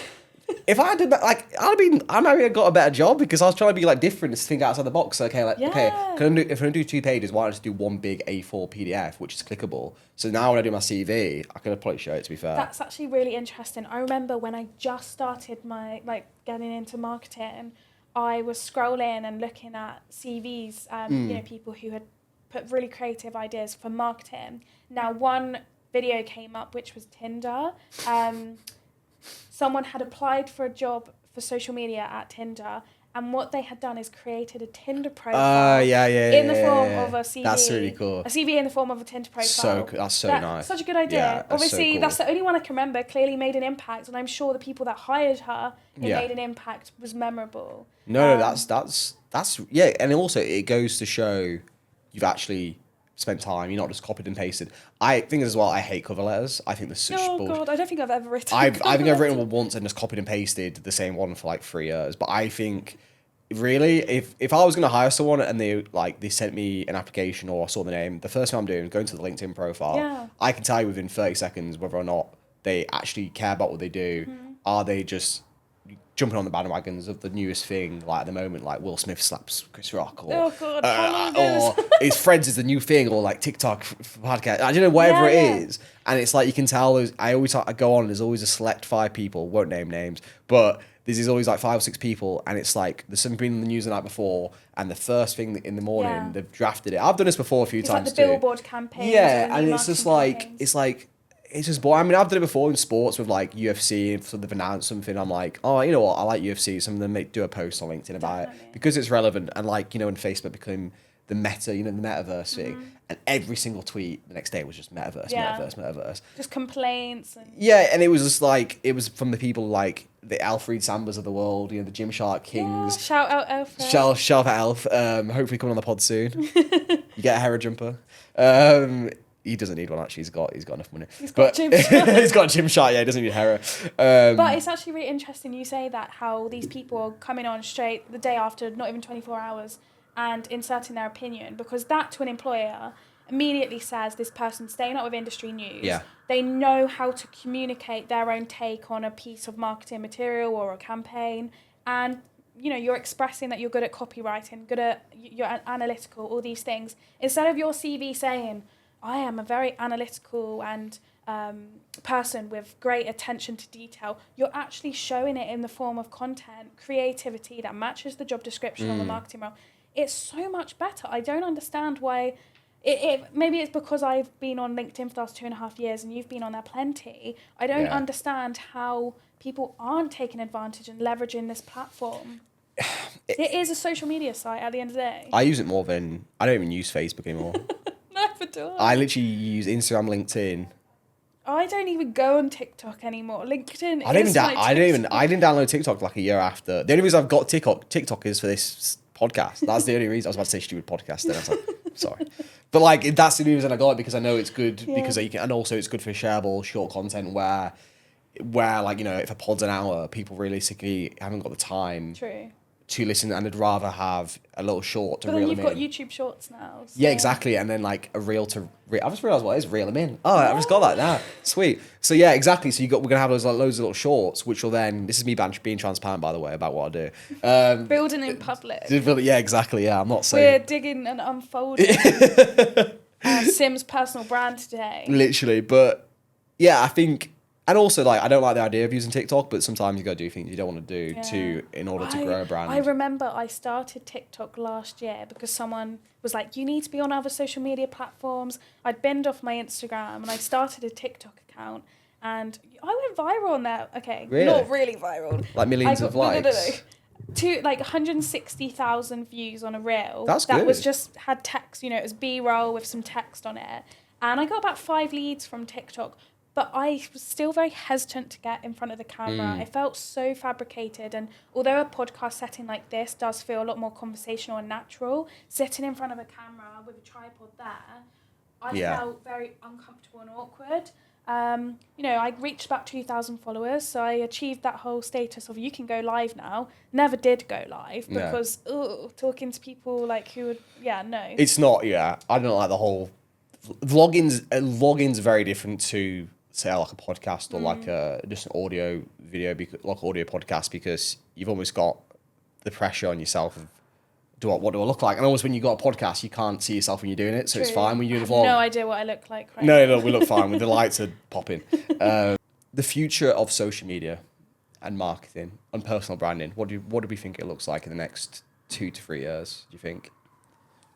if I did that, like, I might have got a better job because I was trying to be like different, to think outside the box. Okay, if I'm gonna do 2 pages, why don't I just do one big A4 PDF, which is clickable? So now when I do my CV, I can probably show it. To be fair, that's actually really interesting. I remember when I just started my getting into marketing, I was scrolling and looking at CVs. You know, people who had put really creative ideas for marketing. Now, one video came up which was Tinder. Someone had applied for a job for social media at Tinder, and what they had done is created a Tinder profile in the form of a CV. That's really cool. A CV in the form of a Tinder profile. That's so nice. Such a good idea. Yeah, Obviously, so cool. That's the only one I can remember. Clearly made an impact, and I'm sure the people that hired her, made an impact, was memorable. No, that's and also it goes to show you've actually spent time. You're not just copied and pasted. I think as well, I hate cover letters. I think they're such bullshit. God, I don't think I've ever written. I think I've written one once and just copied and pasted the same one for like 3 years. But I think really, if I was gonna hire someone and they sent me an application or I saw the name, the first thing I'm doing is going to the LinkedIn profile. Yeah. I can tell you within 30 seconds whether or not they actually care about what they do. Are they just jumping on the bandwagons of the newest thing, like at the moment, like Will Smith slaps Chris Rock, or or his Friends is the new thing, or like TikTok podcast. I don't know, whatever it is, and it's like you can tell. I go on. There's always a select 5 people. Won't name names, but there's always like 5 or 6 people, and it's like there's something been in the news the night before, and the first thing in the morning they've drafted it. I've done this before a few times like the billboard campaign. Yeah, and it's just like it's just boring. I mean, I've done it before in sports with like UFC, if they've announced something. I'm like, oh, you know what? I like UFC. Some of them do a post on LinkedIn about it because it's relevant. And like, you know, when Facebook became the meta, you know, the metaverse thing, and every single tweet the next day was just metaverse. Just complaints. And it was just like, it was from the people like the Alfred Sambers of the world, you know, the Gymshark Kings. Shout out Elf. Shout out Elf. Hopefully coming on the pod soon. You get a HERA jumper. He doesn't need one actually. He's got enough money. He's got but, Gymshark. He's got Gymshark. Yeah, he doesn't need HERA. But it's actually really interesting you say that, how these people are coming on straight the day after, not even 24 hours, and inserting their opinion, because that to an employer immediately says this person's staying up with industry news. Yeah. They know how to communicate their own take on a piece of marketing material or a campaign, and you're expressing that you're good at copywriting, you're analytical, all these things. Instead of your CV saying, I am a very analytical and person with great attention to detail, you're actually showing it in the form of content, creativity that matches the job description on the marketing role. It's so much better. I don't understand why. Maybe it's because I've been on LinkedIn for the last 2.5 years and you've been on there plenty. I don't understand how people aren't taking advantage and leveraging this platform. It is a social media site at the end of the day. I use it more than... I don't even use Facebook anymore. Never do I. I literally use Instagram, LinkedIn. I don't even go on TikTok anymore. LinkedIn I didn't download TikTok like a year after. The only reason I've got TikTok is for this podcast. That's the only reason. I was about to say stupid podcast. Then I was like, sorry. But like, that's the only reason I got it, because I know it's good because you can, and also it's good for shareable short content where like, if a pod's an hour, people realistically haven't got the time. True. To listen, and I'd rather have a little short to reel them in. But then you've got YouTube Shorts now. So. Yeah, exactly. And then like a reel to... I just realised what it is, reel them in. Oh, I've just got that now. Sweet. So yeah, exactly. So we're going to have loads of little shorts, which will then... This is me being transparent, by the way, about what I do. Building in public. Yeah, exactly. Yeah, I'm not saying... We're digging and unfolding Sim's personal brand today. Literally. But yeah, I think... And also, like, I don't like the idea of using TikTok, but sometimes you got to do things you don't want to do in order to grow a brand. I remember I started TikTok last year because someone was like, you need to be on other social media platforms. I'd binned off my Instagram and I started a TikTok account and I went viral on there. Okay, really? Not really viral. Like millions of likes? No. Like 160,000 views on a reel. That's good. That was just, had text, it was B-roll with some text on it. And I got about 5 leads from TikTok. But I was still very hesitant to get in front of the camera. I felt so fabricated. And although a podcast setting like this does feel a lot more conversational and natural, sitting in front of a camera with a tripod there, I felt very uncomfortable and awkward. I reached about 2,000 followers, so I achieved that whole status of you can go live now. Never did go live because talking to people like who would, no. It's not, I don't like the whole... Logins very different to... say like a podcast or like just an audio podcast, because you've almost got the pressure on yourself of what do I look like, and always when you got a podcast you can't see yourself when you're doing it, so it's fine when you're doing a vlog. No idea what I look like right no we look fine with the lights are popping. The future of social media and marketing and personal branding, what do we think it looks like in the next 2 to 3 years, do you think?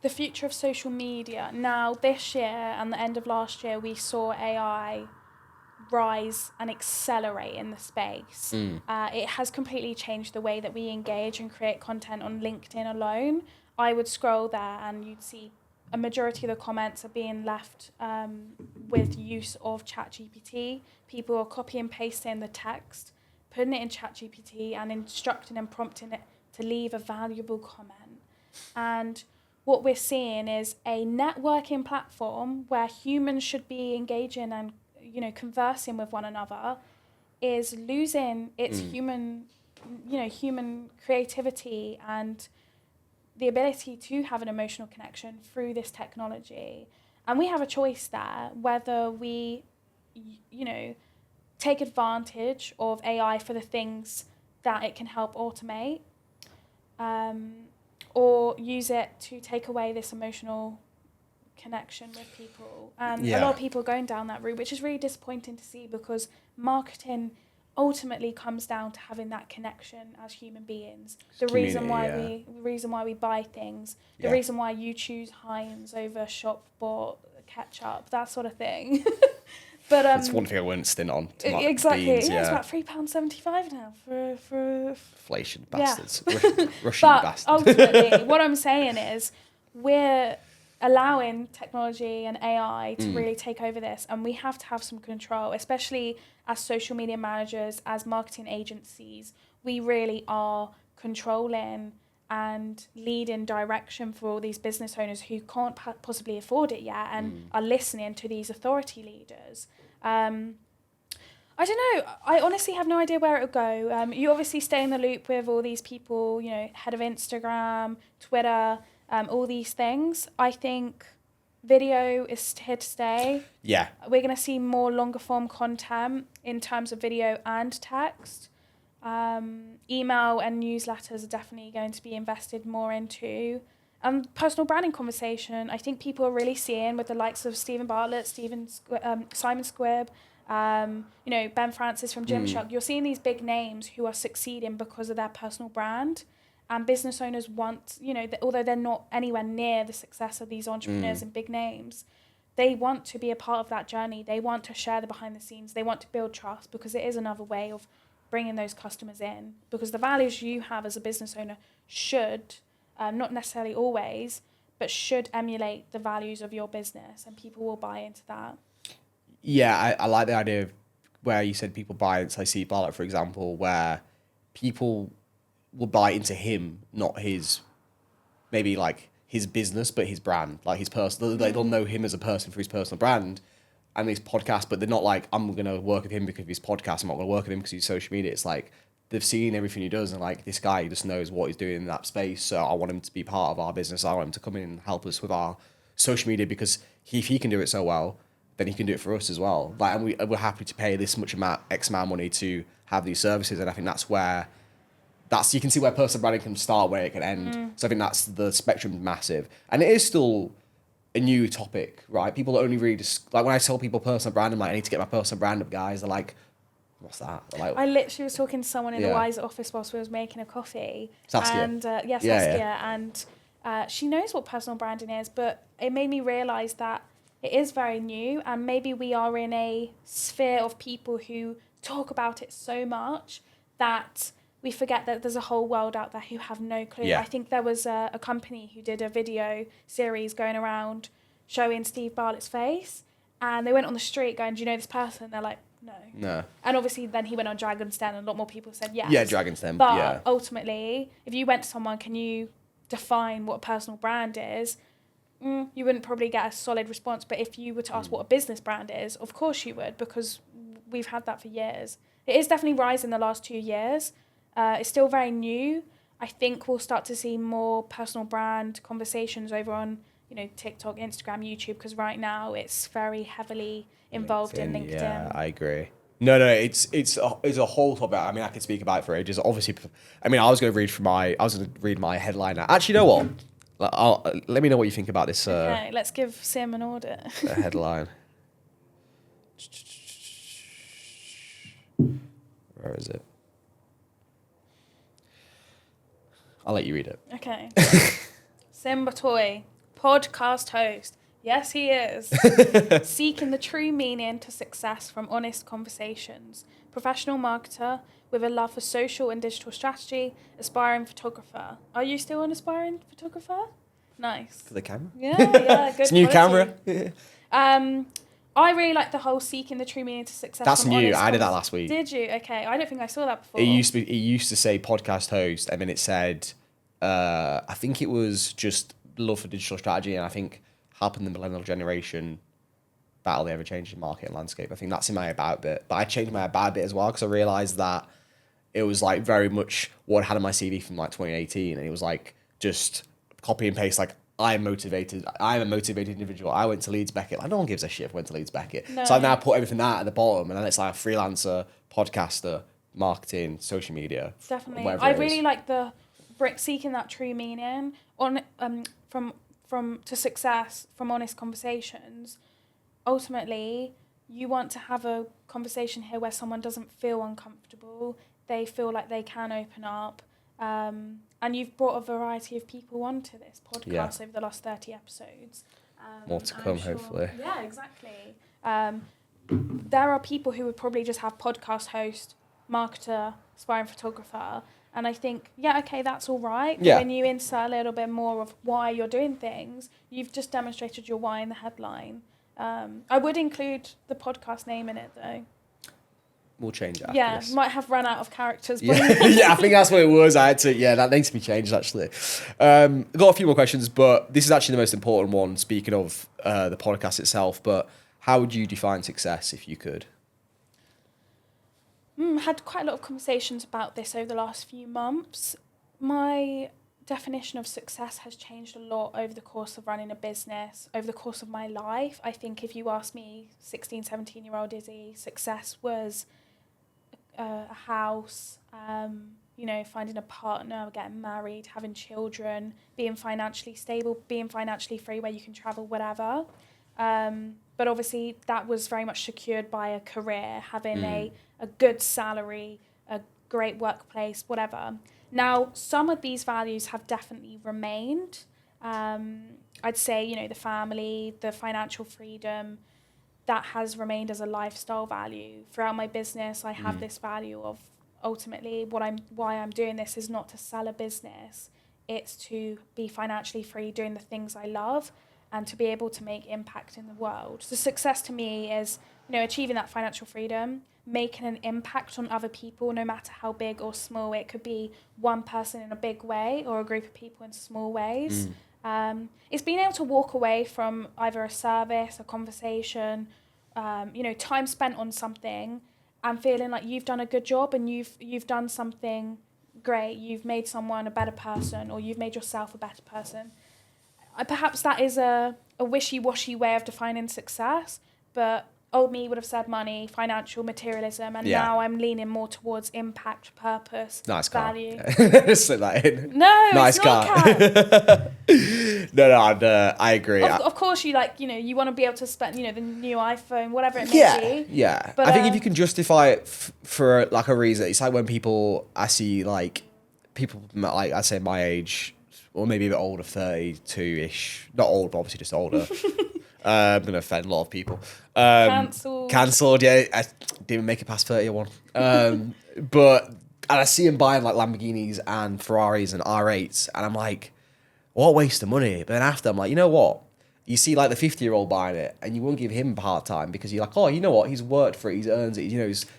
The future of social media. Now this year and the end of last year we saw AI rise and accelerate in the space. It has completely changed the way that we engage and create content on LinkedIn alone. I would scroll there and you'd see a majority of the comments are being left with use of ChatGPT. People are copy and pasting the text, putting it in ChatGPT and instructing and prompting it to leave a valuable comment. And what we're seeing is a networking platform where humans should be engaging and conversing with one another is losing its human creativity and the ability to have an emotional connection through this technology. And we have a choice there, whether we, take advantage of AI for the things that it can help automate, or use it to take away this emotional connection with people. And a lot of people are going down that route, which is really disappointing to see, because marketing ultimately comes down to having that connection as human beings. The reason why we buy things, the reason why you choose Heinz over shop bought ketchup, that sort of thing. But that's one thing I wouldn't stint on. Exactly. Beans, it's about £3.75 now for inflation bastards. Russian but bastards. Ultimately, what I'm saying is we're allowing technology and AI to really take over this, and we have to have some control, especially as social media managers, as marketing agencies. We really are controlling and lead in direction for all these business owners who can't possibly afford it yet and are listening to these authority leaders. I don't know. I honestly have no idea where it would go. You obviously stay in the loop with all these people, you know, head of Instagram, Twitter, all these things. I think video is here to stay. Yeah. We're going to see more longer form content in terms of video and text. Email and newsletters are definitely going to be invested more into. Personal branding conversation, I think people are really seeing with the likes of Stephen Bartlett, Simon Squibb, you know, Ben Francis from Gymshark. You're seeing these big names who are succeeding because of their personal brand. And business owners want, you know, although they're not anywhere near the success of these entrepreneurs and big names, they want to be a part of that journey. They want to share the behind the scenes. They want to build trust, because it is another way of bringing those customers in. Because the values you have as a business owner should, not necessarily always, but should emulate the values of your business, and people will buy into that. Yeah, I like the idea of where you said people buy into, like Steve Bartlett, for example, where people will buy into him, not his, maybe like his business, but his brand, like his personal. They'll know him as a person for his personal brand and his podcast, but they're not like, I'm going to work with him because of his podcast. I'm not going to work with him because he's social media. It's like they've seen everything he does, and like, this guy just knows what he's doing in that space. So I want him to be part of our business. I want him to come in and help us with our social media, because if he can do it so well, then he can do it for us as well. Like, and we're happy to pay this much amount, X amount of money to have these services. And I think you can see where personal branding can start, where it can end. So I think that's the spectrum massive. And it is still a new topic, right? People only really like, when I tell people personal brand, I'm like, I need to get my personal brand up, guys. They're like, what's that? Like, I literally was talking to someone in the Wiser office whilst we was making a coffee. Saskia. And Saskia. And she knows what personal branding is, but it made me realise that it is very new, and maybe we are in a sphere of people who talk about it so much that we forget that there's a whole world out there who have no clue. Yeah. I think there was a company who did a video series going around showing Steve Bartlett's face, and they went on the street going, do you know this person? They're like, no. And obviously then he went on Dragon's Den, and a lot more people said yes. Yeah, Dragon's Den, But ultimately, if you went to someone, can you define what a personal brand is? You wouldn't probably get a solid response. But if you were to ask what a business brand is, of course you would, because we've had that for years. It is definitely rising the last 2 years. It's still very new. I think we'll start to see more personal brand conversations over on, you know, TikTok, Instagram, YouTube, because right now it's very heavily involved in LinkedIn. Yeah, I agree. No, it's a whole topic. I mean, I could speak about it for ages. Obviously, I mean, I was going to read my headline now. Actually, you know what? Let me know what you think about this. Okay, let's give Sim an audit. Headline. Where is it? I'll let you read it. Okay. Sim Batoy, podcast host. Yes, he is. Seeking the true meaning to success from honest conversations. Professional marketer with a love for social and digital strategy. Aspiring photographer. Are you still an aspiring photographer? Nice. For the camera? Yeah, good. It's a new quality. camera. I really like the whole seeking the true meaning to success. That's from new. honest I did that last week. Did you? Okay. I don't think I saw that before. It used to say podcast host, and then it said, I think it was just love for digital strategy, and I think helping the millennial generation battle the ever-changing market landscape. I think that's in my about bit. But I changed my about bit as well, because I realised that it was like very much what I had on my CV from like 2018, and it was like just copy and paste, like, I'm motivated. I'm a motivated individual. I went to Leeds Beckett. Like, no one gives a shit if I went to Leeds Beckett. No. So I've now put everything that at the bottom, and then it's like a freelancer, podcaster, marketing, social media. Definitely. I really like the seeking that true meaning on from to success from honest conversations. Ultimately, you want to have a conversation here where someone doesn't feel uncomfortable. They feel like they can open up. And you've brought a variety of people onto this podcast over the last 30 episodes. More to come, hopefully. Yeah, exactly. There are people who would probably just have podcast host, marketer, aspiring photographer. And I think, that's all right. But when you insert a little bit more of why you're doing things, you've just demonstrated your why in the headline. I would include the podcast name in it, though. we'll change it after Yeah, this. might have run out of characters. Yeah, yeah, I think that's what it was. I had to, yeah, that needs to be changed actually. I've got a few more questions, but this is actually the most important one. Speaking of the podcast itself, but how would you define success if you could? Had quite a lot of conversations about this over the last few months. My definition of success has changed a lot over the course of running a business, over the course of my life. I think if you ask me, 16, 17-year-old Izzy, success was a house, finding a partner, getting married, having children, being financially stable, being financially free where you can travel, whatever. But obviously that was very much secured by a career, having a good salary, a great workplace, whatever. Now, some of these values have definitely remained. I'd say, the family, the financial freedom, that has remained as a lifestyle value. Throughout my business, I have this value of ultimately why I'm doing this is not to sell a business. It's to be financially free doing the things I love and to be able to make impact in the world. So success to me is, achieving that financial freedom, making an impact on other people, no matter how big or small. It could be one person in a big way or a group of people in small ways. It's being able to walk away from either a service, a conversation, time spent on something and feeling like you've done a good job and you've done something great. You've made someone a better person or you've made yourself a better person. Perhaps that is a wishy-washy way of defining success, but old me would have said money, financial, materialism, and now I'm leaning more towards impact, purpose, Nice value. car. Slip that in. No, nice it's not car. No, I agree. Of course, you want to be able to spend, the new iPhone, whatever it may be. Yeah. But I think if you can justify it for like a reason, it's like when I see like people like I'd say my age or maybe a bit older, 32-ish, not old, but obviously just older. I'm going to offend a lot of people. Cancelled, yeah. I didn't make it past 31. And I see him buying like Lamborghinis and Ferraris and R8s, and I'm like, what a waste of money. But then after, I'm like, you know what? You see like the 50-year-old buying it, and you won't give him part time because you're like, oh, you know what? He's worked for it, he's earned it.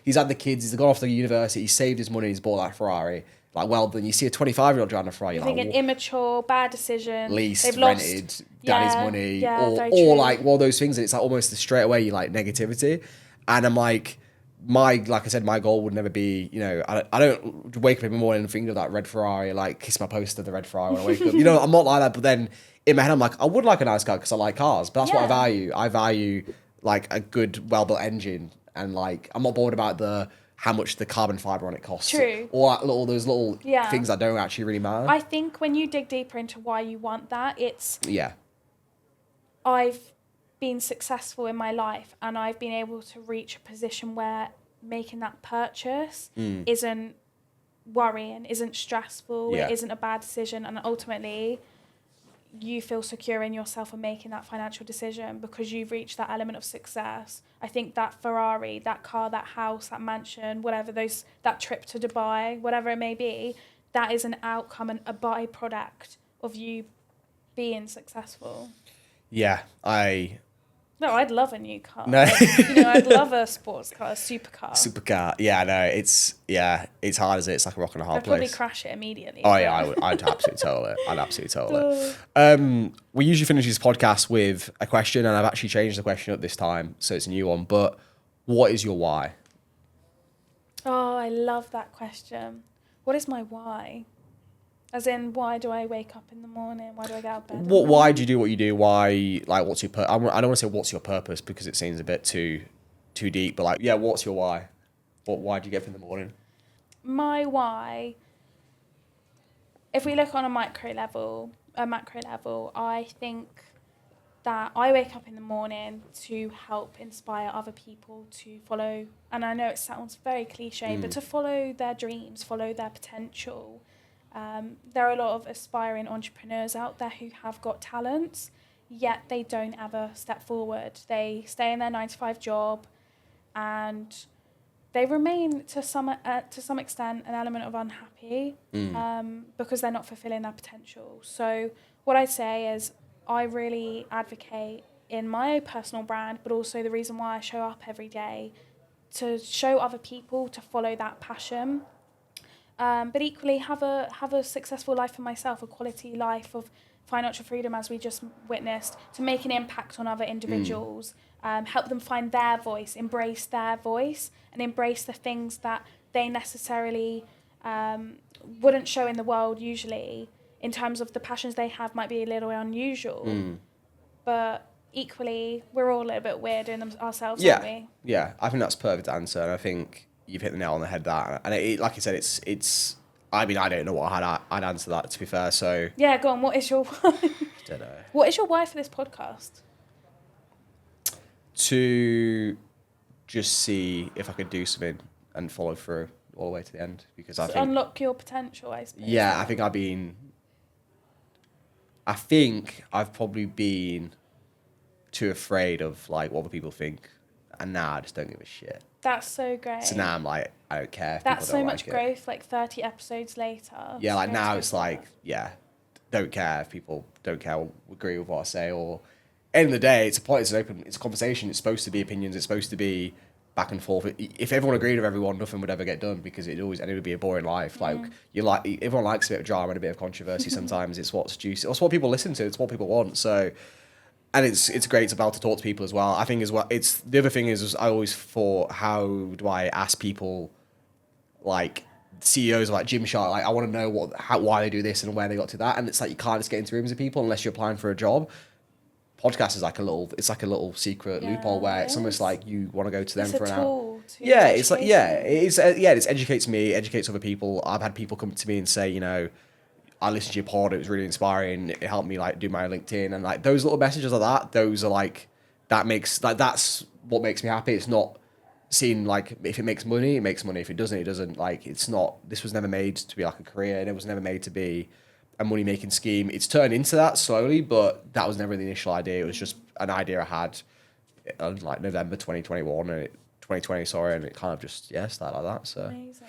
He's had the kids, he's gone off to university, he's saved his money, he's bought that Ferrari. Like, well done. You see a 25-year-old driving a Ferrari, you're thinking immature, bad decision. Leased, they've rented, daddy's money, or like all those things. And it's like almost straight away you like negativity. And I'm like, like I said, my goal would never be, I don't wake up in the morning and think of that red Ferrari, like kiss my poster, the red Ferrari when I wake up. I'm not like that. But then in my head, I'm like, I would like a nice car because I like cars. But that's what I value. I value like a good, well-built engine. And like, I'm not bothered about how much the carbon fibre on it costs. True. Or all those little things that don't actually really matter. I think when you dig deeper into why you want that, it's... Yeah. I've been successful in my life and I've been able to reach a position where making that purchase isn't worrying, isn't stressful, it isn't a bad decision, and ultimately you feel secure in yourself and making that financial decision because you've reached that element of success. I think that Ferrari, that car, that house, that mansion, whatever, that trip to Dubai, whatever it may be, that is an outcome and a byproduct of you being successful. Yeah, No, I'd love a new car. No. I'd love a sports car, a supercar. Supercar. Yeah, no, it's hard as it's like a rock and a hard I'd place. probably crash it immediately. Oh yeah, I'd absolutely total it. I'd absolutely total it. We usually finish this podcast with a question, and I've actually changed the question up this time, so it's a new one. But what is your why? Oh, I love that question. What is my why? As in, why do I wake up in the morning? Why do I get out of bed? Why do you do what you do? Why, like, what's your I don't want to say what's your purpose because it seems a bit too deep. But like, yeah, what's your why? Why do you get up in the morning? My why, if we look on a macro level, I think that I wake up in the morning to help inspire other people to follow, and I know it sounds very cliche, but to follow their dreams, follow their potential. There are a lot of aspiring entrepreneurs out there who have got talents, yet they don't ever step forward. They stay in their 9-to-5 job, and they remain to some extent an element of unhappy because they're not fulfilling their potential. So what I say is I really advocate in my personal brand, but also the reason why I show up every day to show other people to follow that passion. But equally have a successful life for myself, a quality life of financial freedom, as we just witnessed, to make an impact on other individuals, help them find their voice, embrace their voice, and embrace the things that they necessarily wouldn't show in the world usually, in terms of the passions they have might be a little unusual. But equally, we're all a little bit weird in ourselves, aren't we? Yeah, I think that's a perfect answer, and I think you've hit the nail on the head there. And like I said, it's. I mean, I don't know what I'd answer that, to be fair. So yeah, go on. What is your why? Don't know. What is your why for this podcast? To just see if I could do something and follow through all the way to the end, because I think unlock your potential, I suppose. Yeah, I think I've probably been too afraid of like what other people think, and now I just don't give a shit. That's so great. So now I'm like, I don't care. If That's people don't so much like growth. Like 30 episodes later. Yeah, like now it's like, don't care if people don't care or agree with what I say. Or end of the day, it's a conversation. It's supposed to be opinions. It's supposed to be back and forth. If everyone agreed with everyone, nothing would ever get done, because it would be a boring life. Like everyone likes a bit of drama and a bit of controversy. Sometimes it's what's juicy. It's what people listen to. It's what people want. So. And it's great to be able to talk to people as well. I think as well, it's the other thing is I always thought, how do I ask people, like CEOs of like Gymshark, like I want to know why they do this and where they got to that. And it's like you can't just get into rooms with people unless you're applying for a job. Podcast is like a little secret loophole where it's almost like you want to go to them for an hour. Yeah, it's like it educates me, educates other people. I've had people come to me and say, you know, I listened to your pod, it was really inspiring, it helped me like do my LinkedIn, and like those little messages like that, those are like, that's what makes me happy. It's not seeing like, if it makes money, it makes money. If it doesn't, it doesn't. Like, it's not, this was never made to be like a career, and it was never made to be a money making scheme. It's turned into that slowly, but that was never the initial idea. It was just an idea I had in like November 2021, and 2020, sorry, and it kind of just, started like that. So. Amazing.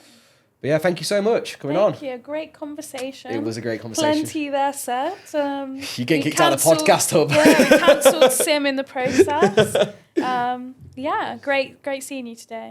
But yeah, thank you so much for coming on. Thank you. Great conversation. It was a great conversation. Plenty there said. You're getting kicked out of the podcast hub. Yeah, we cancelled Sim in the process. Yeah, great seeing you today.